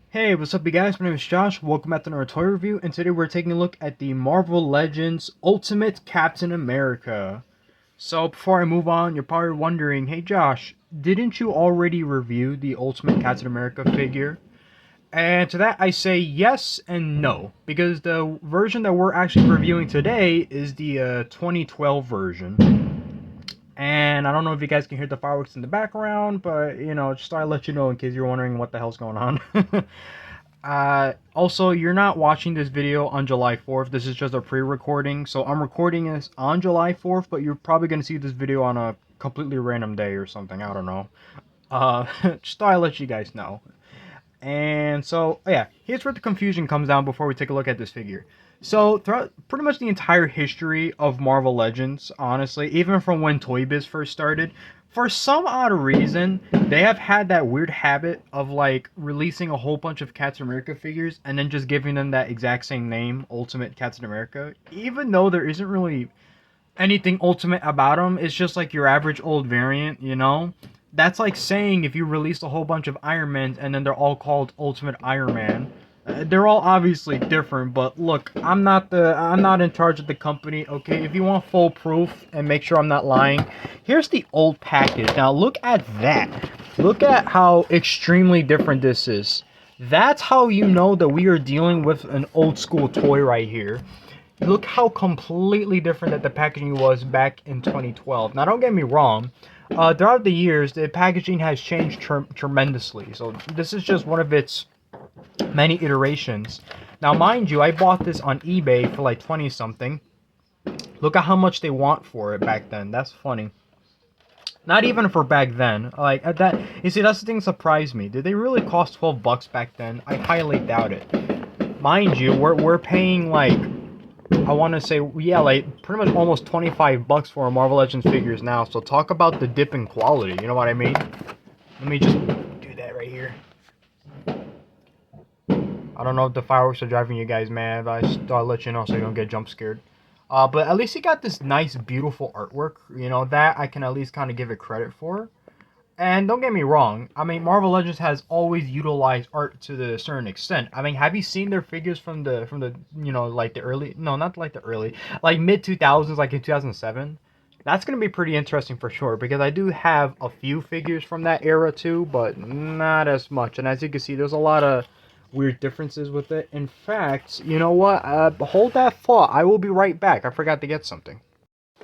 Hey, what's up you guys? My name is Josh. Welcome back to another toy review, and today we're taking a look at the Marvel Legends Ultimate Captain America. So before I move on, you're probably wondering, hey Josh, didn't you already review the Ultimate Captain America figure? And to that I say yes and no, because the version that we're actually reviewing today is the 2012 version. And I don't know if you guys can hear the fireworks in the background, but just thought I'd let you know in case you're wondering what the hell's going on. Also, you're not watching this video on July 4th. This is just a pre-recording. So I'm recording this on July 4th, but you're probably going to see this video on a completely random day or something. I don't know. Just thought I'd let you guys know. And so, yeah, here's where the confusion comes down before we take a look at this figure. So, throughout pretty much the entire history of Marvel Legends, honestly, even from when Toy Biz first started, for some odd reason, they have had that weird habit of like releasing a whole bunch of Captain America figures and then just giving them that exact same name, Ultimate Captain America, even though there isn't really anything ultimate about them. It's just like your average old variant, you know? That's like saying if you released a whole bunch of Iron Mans and then they're all called Ultimate Iron Man. They're all obviously different, but look, I'm not in charge of the company, okay? If you want full proof and make sure I'm not lying, here's the old package. Now look at that. Look at how extremely different this is. That's how you know that we are dealing with an old school toy right here. Look how completely different that the packaging was back in 2012. Now, don't get me wrong. Throughout the years, the packaging has changed tremendously. So this is just one of its many iterations. Now, mind you, I bought this on eBay for like 20 something. Look at how much they want for it back then. That's funny. Not even for back then. Like at that, you see, that's the thing that surprised me. Did they really cost 12 bucks back then? I highly doubt it. Mind you, we're paying like I want to say, yeah, like pretty much almost 25 bucks for Marvel Legends figures now. So talk about the dip in quality. You know what I mean? Let me just do that right here. I don't know if the fireworks are driving you guys mad, but I just thought I'd let you know so you don't get jump scared. But at least he got this nice, beautiful artwork. You know, that I can at least kind of give it credit for. And don't get me wrong, I mean, Marvel Legends has always utilized art to the certain extent. I mean, have you seen their figures from the like the early, no, not like the early, like mid 2000s, like in 2007? That's going to be pretty interesting for sure, because I do have a few figures from that era too, but not as much. And as you can see, there's a lot of weird differences with it. In fact, you know what? Hold that thought. I will be right back. I forgot to get something.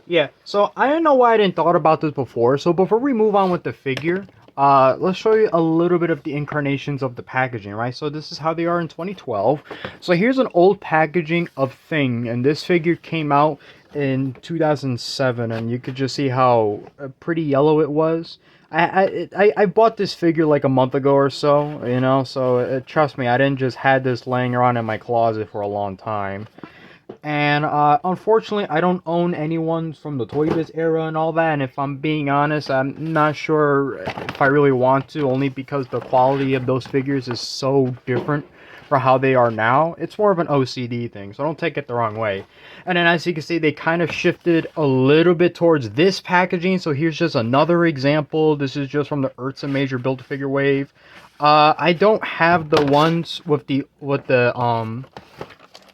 Yeah, so I don't know why I didn't thought about this before. So before we move on with the figure, let's show you a little bit of the incarnations of the packaging, right? So this is how they are in 2012. So here's an old packaging of Thing, and this figure came out in 2007, and you could just see how pretty yellow it was. I bought this figure like a month ago or so, you know, so trust me, I didn't just had this laying around in my closet for a long time. And unfortunately, I don't own anyone from the Toy Biz era and all that. And if I'm being honest, I'm not sure if I really want to, only because the quality of those figures is so different from how they are now. It's more of an OCD thing, so don't take it the wrong way. And then as you can see, they kind of shifted a little bit towards this packaging. So here's just another example. This is just from the Ursa Major Build-A-Figure wave. I don't have the ones with the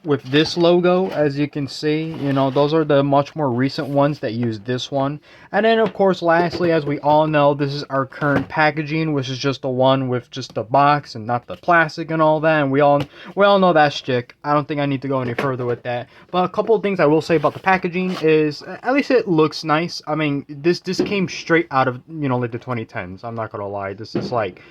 with this logo, as you can see. You know, those are the much more recent ones that use this one. And then of course, lastly, as we all know, this is our current packaging, which is just the one with just the box and not the plastic and all that. And we all know that shtick. I don't think I need to go any further with that. But a couple of things I will say about the packaging is at least it looks nice. I mean, this came straight out of, you know, like the 2010s. I'm not gonna lie, this is like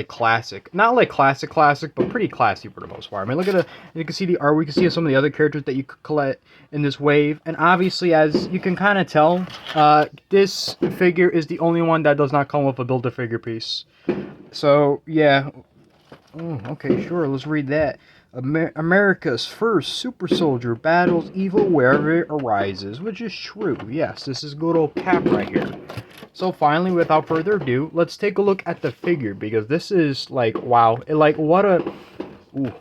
classic, not like classic, but pretty classy for the most part. I mean, look at you can see the art. We can see some of the other characters that you could collect in this wave, and obviously, as you can kind of tell, this figure is the only one that does not come with a Build-A-Figure piece. So yeah, okay, sure, let's read that. America's first super soldier battles evil wherever it arises, which is true. Yes, this is good old Cap right here. So finally, without further ado, let's take a look at the figure, because this is like, wow, like what a, ooh,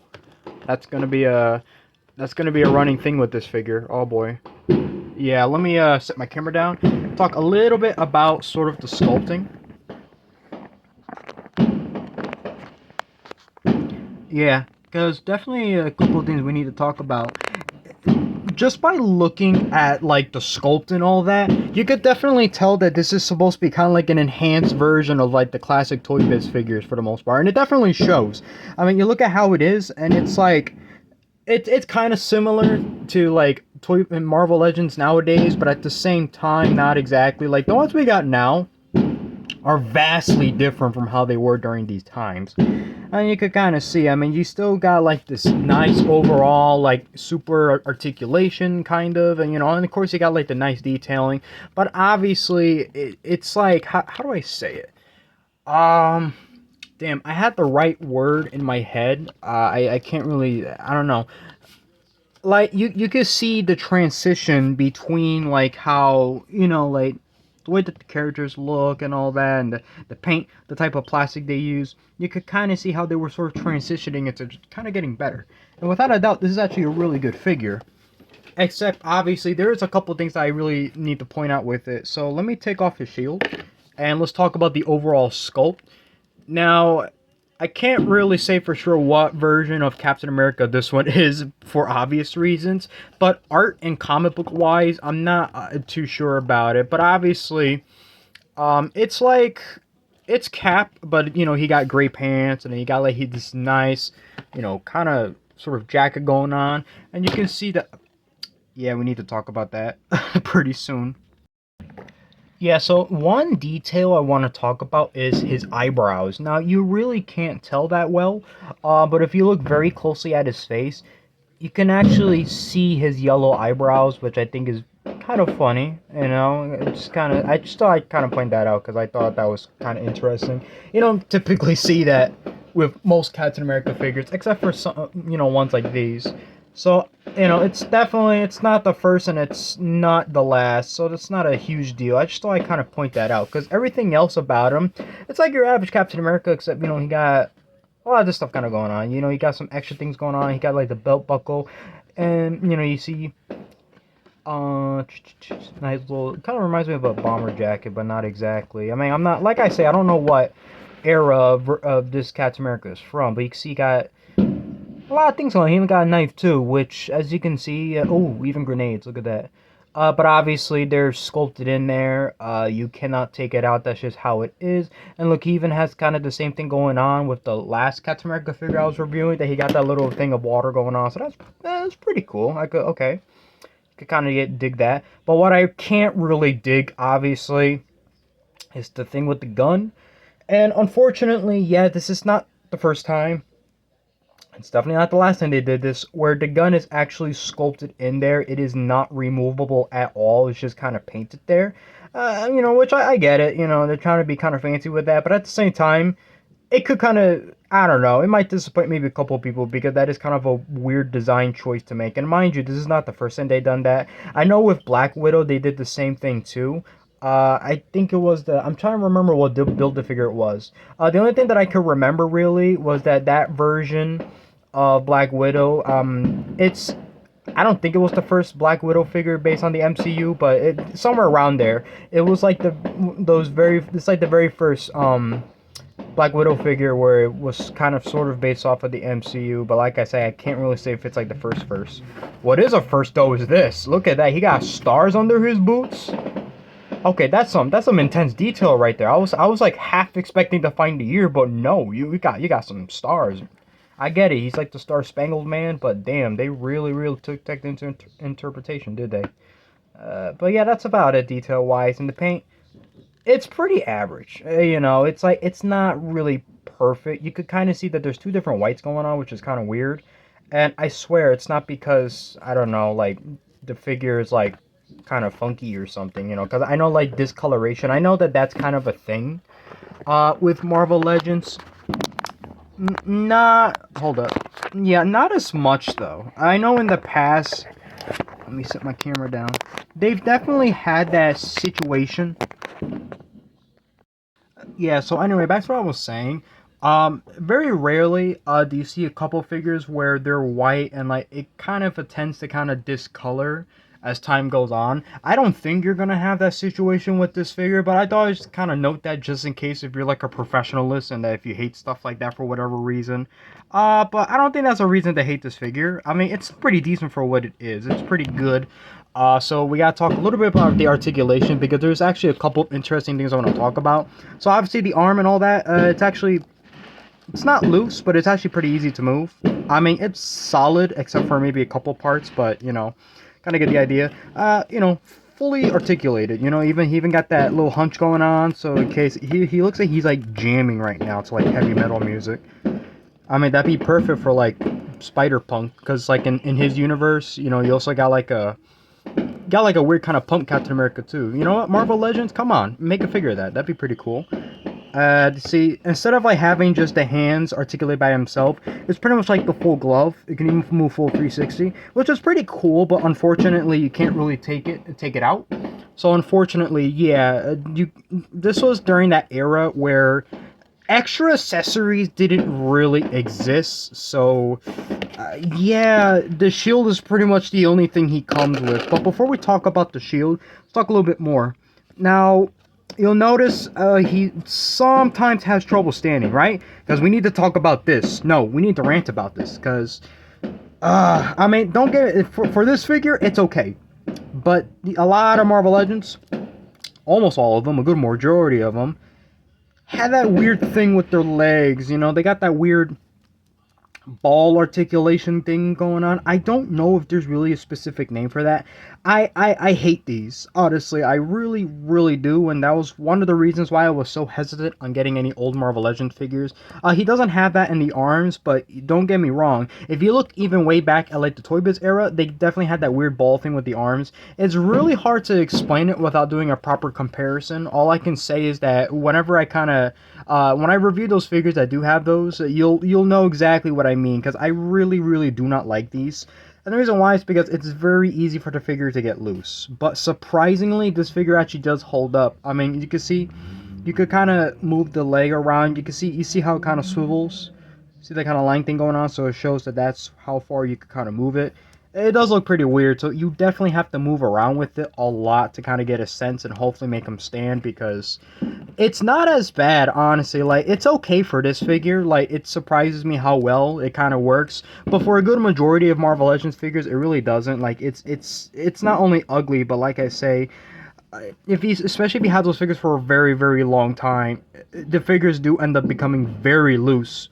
that's gonna be a running thing with this figure. Oh boy. Yeah, let me set my camera down, talk a little bit about sort of the sculpting. Yeah, because definitely a couple of things we need to talk about. Just by looking at like the sculpt and all that, you could definitely tell that this is supposed to be kind of like an enhanced version of like the classic Toy Biz figures for the most part, and it definitely shows. I mean, you look at how it is, and it's like it's kind of similar to like Toy Marvel Legends nowadays, but at the same time, not exactly. Like the ones we got now are vastly different from how they were during these times. And you could kind of see, I mean, you still got like this nice overall, like super articulation kind of, and and of course you got like the nice detailing, but obviously it's like, how do I say it? Um, Damn, I had the right word in my head. I can't really, I don't know. Like you could see the transition between like how like the way that the characters look and all that, and the paint, the type of plastic they use. You could kind of see how they were sort of transitioning into kind of getting better. And without a doubt, this is actually a really good figure. Except obviously there's a couple things that I really need to point out with it. So let me take off his shield and let's talk about the overall sculpt. Now, I can't really say for sure what version of Captain America this one is for obvious reasons, but art and comic book wise, I'm not too sure about it. But obviously, it's like it's Cap, but he got gray pants and then he got like this nice, kind of sort of jacket going on, and you can see that. Yeah, we need to talk about that pretty soon. Yeah, so one detail I want to talk about is his eyebrows. Now, you really can't tell that well, but if you look very closely at his face, you can actually see his yellow eyebrows, which I think is kind of funny, I just thought I'd kind of point that out because I thought that was kind of interesting. You don't typically see that with most Captain America figures, except for some, ones like these. So, it's not the first and it's not the last, so that's not a huge deal. I just thought I'd kind of point that out, because everything else about him, it's like your average Captain America, except, he got a lot of this stuff kind of going on. He got some extra things going on. He got, like, the belt buckle, and, you see, nice little, kind of reminds me of a bomber jacket, but not exactly. I mean, I'm not, like I say, I don't know what era of this Captain America is from, but you can see he got a lot of things on him. Got a knife too, which, as you can see, oh, even grenades. Look at that. But obviously they're sculpted in there. You cannot take it out. That's just how it is. And look, he even has kind of the same thing going on with the last Captain America figure I was reviewing. That he got that little thing of water going on. So that's pretty cool. Okay, could kind of dig that. But what I can't really dig, obviously, is the thing with the gun. And unfortunately, yeah, this is not the first time. It's definitely not the last time they did this, where the gun is actually sculpted in there. It is not removable at all. It's just kind of painted there. Which I get it. They're trying to be kind of fancy with that. But at the same time, it could kind of, I don't know, it might disappoint maybe a couple of people, because that is kind of a weird design choice to make. And mind you, this is not the first time they've done that. I know with Black Widow, they did the same thing too. I think it was I'm trying to remember what Build-A-Figure it was. The only thing that I could remember really was that version of Black Widow, I don't think it was the first Black Widow figure based on the MCU, but somewhere around there. It was like it's like the very first Black Widow figure where it was kind of sort of based off of the MCU, but like I say, I can't really say if it's like the first. What is a first though is this. Look at that. He got stars under his boots. Okay, that's some intense detail right there. I was like half expecting to find the year, but no, you got some stars. I get it. He's like the Star Spangled Man, but damn, they really took that into interpretation, did they? But yeah, that's about it detail wise. And the paint, it's pretty average. It's like it's not really perfect. You could kind of see that there's two different whites going on, which is kind of weird. And I swear it's not because, I don't know, like the figure is like kind of funky or something, because I know like discoloration. I know that that's kind of a thing with Marvel Legends. Not, hold up. Yeah, not as much though. I know in the past, let me set my camera down. They've definitely had that situation. Yeah, so anyway, back to what I was saying. Very rarely do you see a couple figures where they're white and like it kind of tends to kind of discolor. as time goes on. I don't think you're gonna have that situation with this figure, but I thought I'd just kind of note that just in case if you're like a professionalist and that if you hate stuff like that for whatever reason. But I don't think that's a reason to hate this figure. I mean, it's pretty decent for what it is. It's pretty good. So we gotta talk a little bit about the articulation because there's actually a couple of interesting things I want to talk about. So obviously the arm and all that, it's not loose, but it's actually pretty easy to move. I mean, it's solid except for maybe a couple parts, but you know, kind of get the idea. You know, fully articulated. You know, he even got that little hunch going on. So in case he looks like he's like jamming right now to like heavy metal music. I mean, that'd be perfect for like Spider Punk, because like in his universe, you know, you also got like a weird kind of punk Captain America too. You know what, Marvel Legends, come on, make a figure of that. That'd be pretty cool. See, instead of like having just the hands articulate by himself, it's pretty much like the full glove. It can even move full 360, which is pretty cool. But unfortunately, you can't really take it out. So unfortunately, yeah, this was during that era where extra accessories didn't really exist. So yeah, the shield is pretty much the only thing he comes with. But before we talk about the shield, let's talk a little bit more. Now, you'll notice he sometimes has trouble standing, right? Because we need to talk about this. No, we need to rant about this. Because, I mean, don't get it. For this figure, it's okay. But a lot of Marvel Legends, almost all of them, a good majority of them, have that weird thing with their legs. You know, they got that weird ball articulation thing going on. I don't know if there's really a specific name for that. I hate these, honestly. I really do, and that was one of the reasons why I was so hesitant on getting any old Marvel Legends figures. He doesn't have that in the arms, but don't get me wrong, if you look even way back at like the Toy Biz era, they definitely had that weird ball thing with the arms. It's really hard to explain it without doing a proper comparison. All I can say is that whenever I kind of when I review those figures that do have those, you'll know exactly what I mean, because I really do not like these. And the reason why is because it's very easy for the figure to get loose. But surprisingly, this figure actually does hold up. I mean, you can see, you could kind of move the leg around. You see how it kind of swivels. See that kind of line thing going on? So it shows that that's how far you could kind of move it. It does look pretty weird, so you definitely have to move around with it a lot to kind of get a sense and hopefully make them stand, because it's not as bad, honestly. Like, it's okay for this figure. Like, it surprises me how well it kind of works, but for a good majority of Marvel Legends figures, it really doesn't. Like, it's not only ugly, but like I say, especially if you have those figures for a very long time, the figures do end up becoming very loose.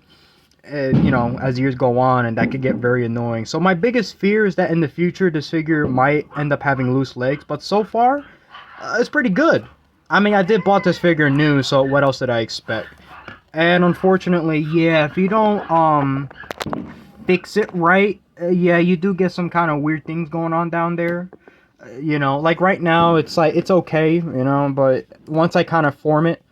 You know, as years go on, and that could get very annoying. So my biggest fear is that in the future this figure might end up having loose legs, but so far it's pretty good. I mean, I did bought this figure new, so what else did I expect? And unfortunately, yeah, if you don't fix it right, yeah, you do get some kind of weird things going on down there. You know, like right now it's like it's okay, you know, but once I kind of form it,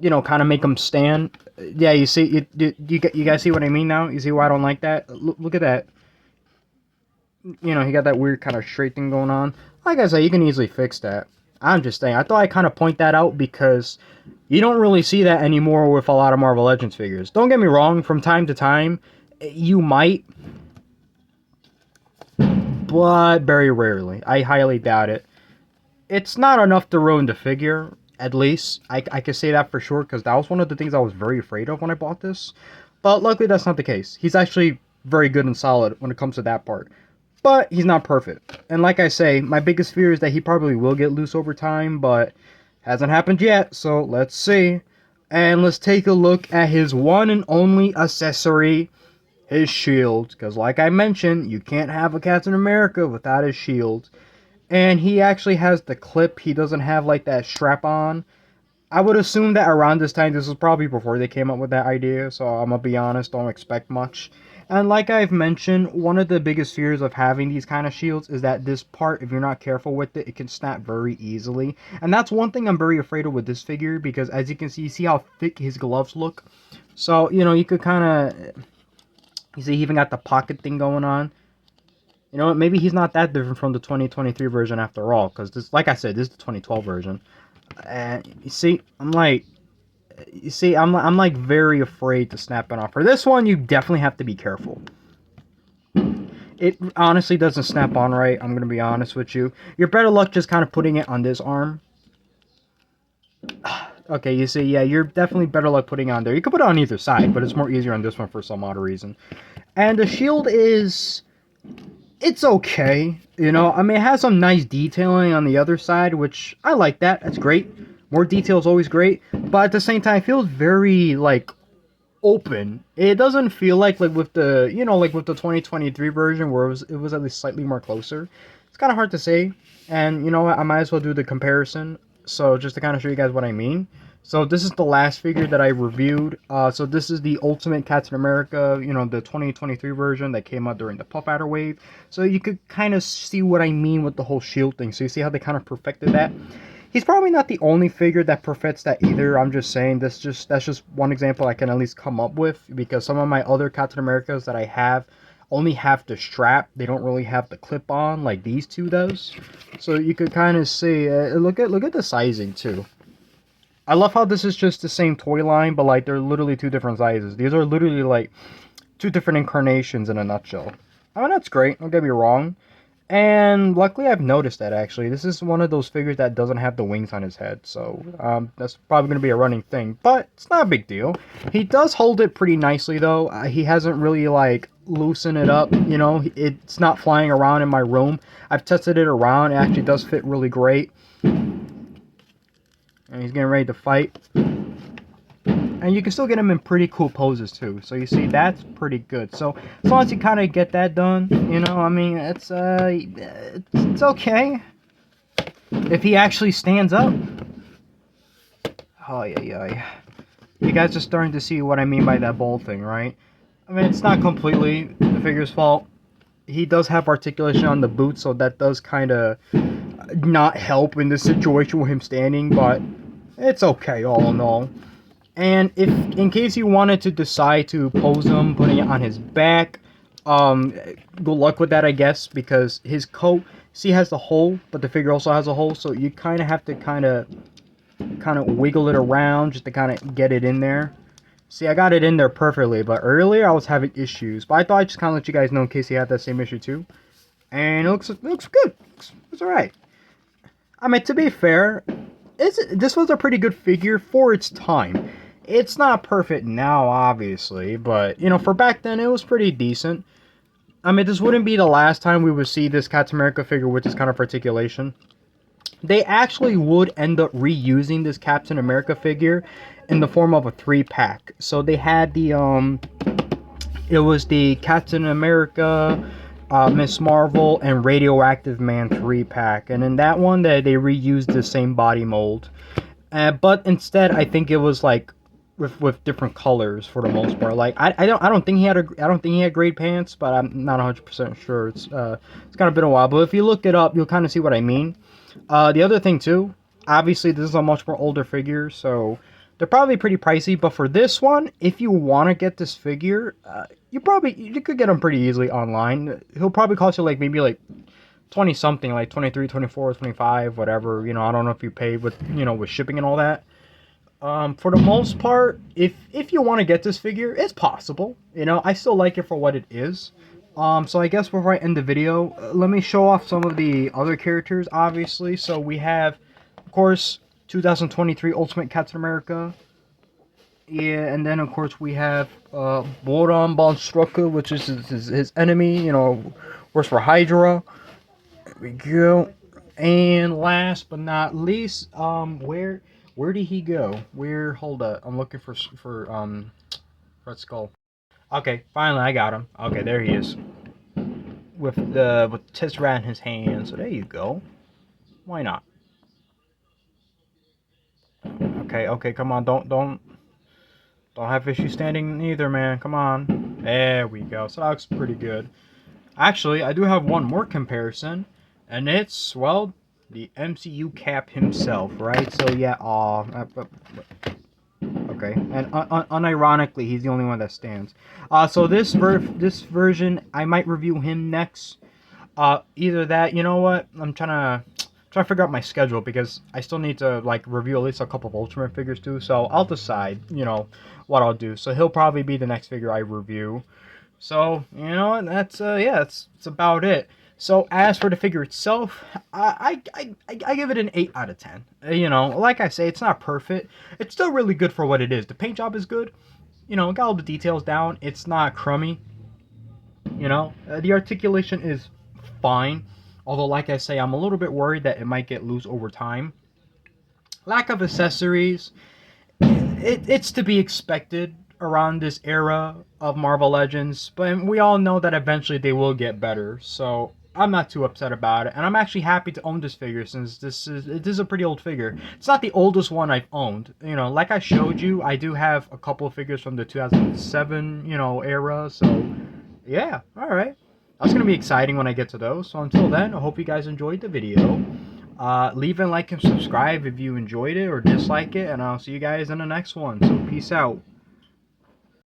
you know, kind of make them stand. Yeah, you see, you guys see what I mean now? You see why I don't like that? Look at that. You know, he got that weird kind of straight thing going on. Like I said, you can easily fix that. I'm just saying, I thought I'd kind of point that out because you don't really see that anymore with a lot of Marvel Legends figures. Don't get me wrong, from time to time, you might, but very rarely. I highly doubt it. It's not enough to ruin the figure. At least, I can say that for sure, because that was one of the things I was very afraid of when I bought this. But luckily, that's not the case. He's actually very good and solid when it comes to that part. But he's not perfect. And like I say, my biggest fear is that he probably will get loose over time, but hasn't happened yet, so let's see. And let's take a look at his one and only accessory, his shield. Because like I mentioned, you can't have a Captain America without his shield. And he actually has the clip. He doesn't have like that strap on. I would assume that around this time, this was probably before they came up with that idea, so I'm gonna be honest, don't expect much. And like I've mentioned, one of the biggest fears of having these kind of shields is that this part, if you're not careful with it, it can snap very easily. And that's one thing I'm very afraid of with this figure, because as you can see how thick his gloves look. So, you know, you could kind of, you see he even got the pocket thing going on. You know what, maybe he's not that different from the 2023 version after all, because this, like I said, this is the 2012 version. And you see, I'm like very afraid to snap it off. For this one, you definitely have to be careful. it honestly doesn't snap on right. I'm gonna be honest with you. You're better luck just kind of putting it on this arm. Okay, you see, yeah, you're definitely better luck putting it on there. You could put it on either side, but it's more easier on this one for some odd reason. And the shield is... it's okay. You know, I mean, it has some nice detailing on the other side, which I like that. That's great. More detail is always great. But at the same time, it feels very, like, open. It doesn't feel like with the, you know, like with the 2023 version where it was at least slightly more closer. It's kind of hard to say. And, you know what, I might as well do the comparison. So just to kind of show you guys what I mean. So this is the last figure that I reviewed. So this is the Ultimate Captain America, you know, the 2023 version that came out during the Puff Adder wave. So you could kind of see what I mean with the whole shield thing. So you see how they kind of perfected that. He's probably not the only figure that perfects that either. I'm just saying that's just one example I can at least come up with, because some of my other Captain Americas that I have only have the strap. They don't really have the clip on like these two does. So you could kind of see, look at the sizing too. I love how this is just the same toy line, but like they're literally two different sizes. These are literally like two different incarnations in a nutshell. I mean, that's great, don't get me wrong. And luckily I've noticed that actually. This is one of those figures that doesn't have the wings on his head. So that's probably going to be a running thing. But it's not a big deal. He does hold it pretty nicely though. He hasn't really like loosened it up. You know, it's not flying around in my room. I've tested it around. It actually does fit really great. And he's getting ready to fight. And you can still get him in pretty cool poses too. So you see, that's pretty good. So as long as you kind of get that done, you know, I mean, it's okay. If he actually stands up. Oh, yeah. You guys are starting to see what I mean by that bowl thing, right? I mean, it's not completely the figure's fault. He does have articulation on the boot, so that does kind of not help in this situation with him standing, but it's okay all in all. And if, in case you wanted to decide to pose him, putting it on his back, good luck with that, I guess, because his coat, see, has the hole, but the figure also has a hole, so you kind of have to kind of wiggle it around just to kind of get it in there. See, I got it in there perfectly, but earlier I was having issues, but I thought I'd just kind of let you guys know in case you had that same issue too. And it looks good. It's alright. I mean, to be fair, this was a pretty good figure for its time. It's not perfect now, obviously, but, you know, for back then, it was pretty decent. I mean, this wouldn't be the last time we would see this Captain America figure with this kind of articulation. They actually would end up reusing this Captain America figure in the form of a 3-pack. So they had the, it was the Captain America, Miss Marvel, and Radioactive Man 3-pack. And in that one, they reused the same body mold. But instead, I think it was like with different colors for the most part. Like I don't think he had grade pants, but I'm not 100% sure. It's kind of been a while. But if you look it up, you'll kind of see what I mean. The other thing too, obviously this is a much more older figure, so they're probably pretty pricey. But for this one, if you want to get this figure, you could get him pretty easily online. He'll probably cost you like maybe like 20 something, like 23, 24, 25, whatever. You know, I don't know if you pay with, you know, with shipping and all that. For the most part, if you want to get this figure, it's possible. You know, I still like it for what it is. So I guess before I end the video, let me show off some of the other characters, obviously. So we have, of course, 2023 Ultimate Captain America. Yeah, and then, of course, we have Boran von Strucker, which is his enemy, you know, works for Hydra. There we go. And last but not least, where did he go? Hold up, I'm looking for Red Skull. Okay, finally I got him. Okay, there he is. With Tesseract in his hand. So there you go. Why not? Okay, come on, don't have issues standing either, man. Come on. There we go. So that looks pretty good. Actually, I do have one more comparison, and it's, well, the MCU Cap himself, right? So yeah, okay, and unironically, he's the only one that stands. So this version, I might review him next. Either that, you know what? I'm trying to figure out my schedule, because I still need to like review at least a couple of Ultimate figures too. So I'll decide, you know, what I'll do. So he'll probably be the next figure I review. So, you know, that's yeah, that's about it. So as for the figure itself, I give it an 8 out of 10. You know, like I say, it's not perfect. It's still really good for what it is. The paint job is good. You know, got all the details down. It's not crummy. You know, the articulation is fine. Although, like I say, I'm a little bit worried that it might get loose over time. Lack of accessories, it's to be expected around this era of Marvel Legends, but we all know that eventually they will get better. So I'm not too upset about it, and I'm actually happy to own this figure since this is a pretty old figure. It's not the oldest one I've owned. You know, like I showed you, I do have a couple of figures from the 2007 era. So yeah, all right. That's gonna be exciting when I get to those. So until then, I hope you guys enjoyed the video. Leave a like and subscribe if you enjoyed it or dislike it, and I'll see you guys in the next one. So peace out.